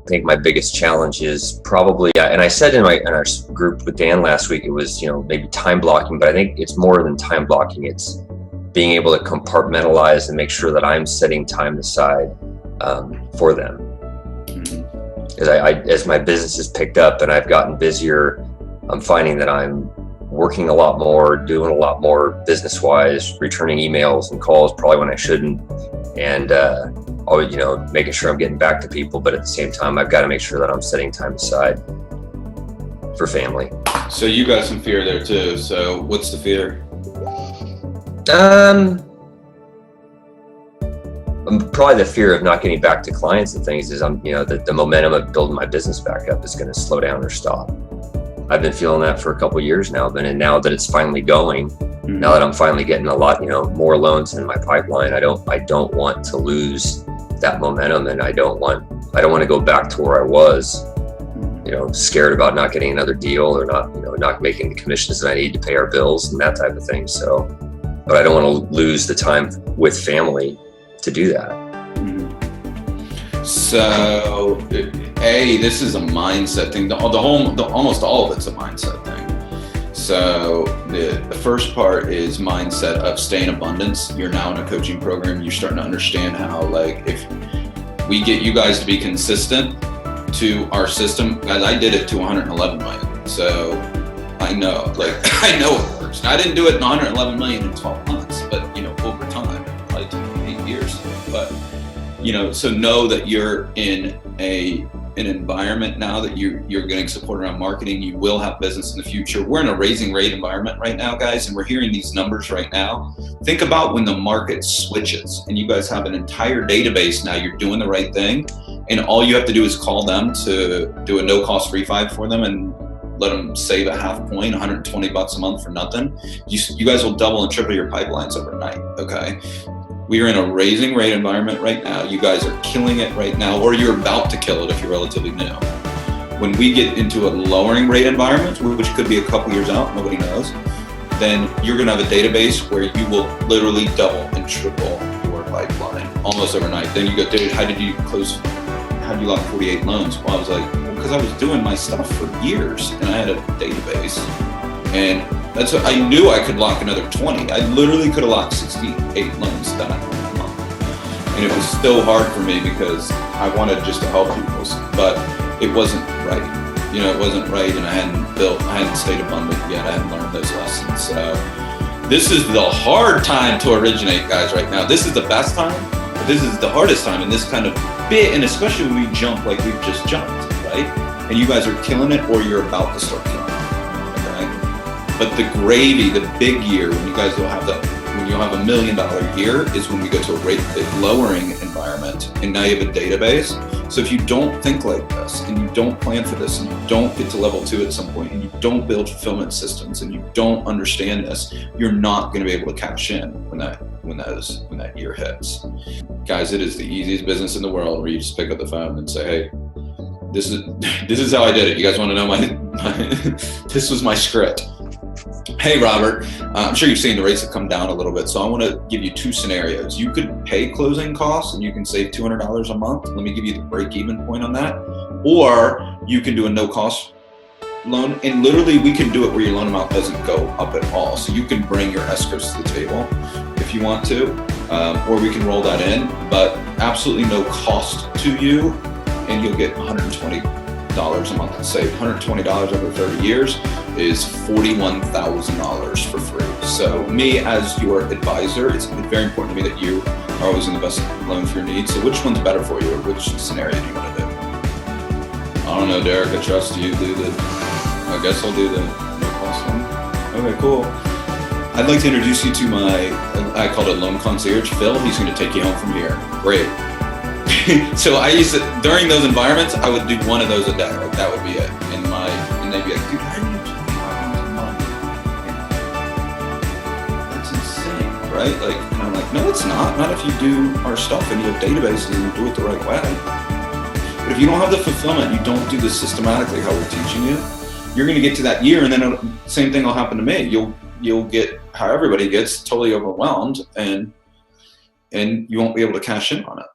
I think my biggest challenge is probably, and I said in our group with Dan last week, it was, maybe time blocking, but I think it's more than time blocking. It's being able to compartmentalize and make sure that I'm setting time aside for them. Because as my business has picked up and I've gotten busier, I'm finding that I'm working a lot more, doing a lot more business-wise, returning emails and calls probably when I shouldn't, and making sure I'm getting back to people. But at the same time, I've got to make sure that I'm setting time aside for family. So you got some fear there too. So what's the fear? Probably the fear of not getting back to clients and things is the momentum of building my business back up is going to slow down or stop. I've been feeling that for a couple of years now, and now that it's finally going, now that I'm finally getting a lot, more loans in my pipeline, I don't want to lose that momentum, and I don't want to go back to where I was, scared about not getting another deal or not making the commissions that I need to pay our bills and that type of thing. So, but I don't want to lose the time with family to do that. So, this is a mindset thing. Almost all of it's a mindset thing. So the first part is mindset of stay in abundance. You're now in a coaching program. You're starting to understand how, if we get you guys to be consistent to our system, guys, I did it to 111 million. So I know it works. And I didn't do it in 111 million in 12 months, but over time, it probably took 8 years. But so know that you're in an environment now that you're getting support around marketing. You will have business in the future. We're in a raising rate environment right now, guys, and we're hearing these numbers right now. Think about when the market switches and you guys have an entire database now. You're doing the right thing, and all you have to do is call them to do a no-cost refi for them and let them save a half point, $120 a month for nothing. You guys will double and triple your pipelines overnight, okay? We are in a raising rate environment right now. You guys are killing it right now, or you're about to kill it if you're relatively new. When we get into a lowering rate environment, which could be a couple years out, nobody knows, then you're gonna have a database where you will literally double and triple your pipeline almost overnight. Then you go, dude, how did you lock 48 loans? Well, I was like, because I was doing my stuff for years and I had a database. And that's what I knew. I could lock another 20. I literally could have locked 68 loans that month. And it was still hard for me because I wanted just to help people, but it wasn't right. It wasn't right, and I hadn't stayed abundant yet. I hadn't learned those lessons. So this is the hard time to originate, guys, right now. This is the best time, but this is the hardest time in this kind of bit, and especially when we jump like we've just jumped, right? And you guys are killing it, or you're about to start killing it. But the gravy, the big year, when you'll have $1 million year, is when we go to a lowering environment, and now you have a database. So if you don't think like this, and you don't plan for this, and you don't get to level 2 at some point, and you don't build fulfillment systems, and you don't understand this, you're not going to be able to cash in when that year hits. Guys, it is the easiest business in the world, where you just pick up the phone and say, hey, this is how I did it. You guys want to know this was my script. Hey, Robert, I'm sure you've seen the rates have come down a little bit. So I want to give you 2 scenarios. You could pay closing costs and you can save $200 a month. Let me give you the break-even point on that. Or you can do a no-cost loan. And literally, we can do it where your loan amount doesn't go up at all. So you can bring your escrows to the table if you want to, or we can roll that in, but absolutely no cost to you. And you'll get $120 a month to save. $120 over 30 years is $41,000 for free. So me as your advisor, it's very important to me that you are always in the best loan for your needs. So which one's better for you, or which scenario do you want to do? I don't know, Derek, I trust you. I guess I'll do the no cost one. Okay, cool. I'd like to introduce you to I called it loan concierge, Phil. He's going to take you home from here. Great. So I used to, during those environments, I would do one of those a day. Like that would be it. And they'd be like, dude, I need $25 a month. That's insane, right? And I'm like, no, it's not. Not if you do our stuff and you have databases and you do it the right way. But if you don't have the fulfillment, you don't do this systematically how we're teaching you, you're going to get to that year, and then same thing will happen to me. you'll get how everybody gets totally overwhelmed, and you won't be able to cash in on it.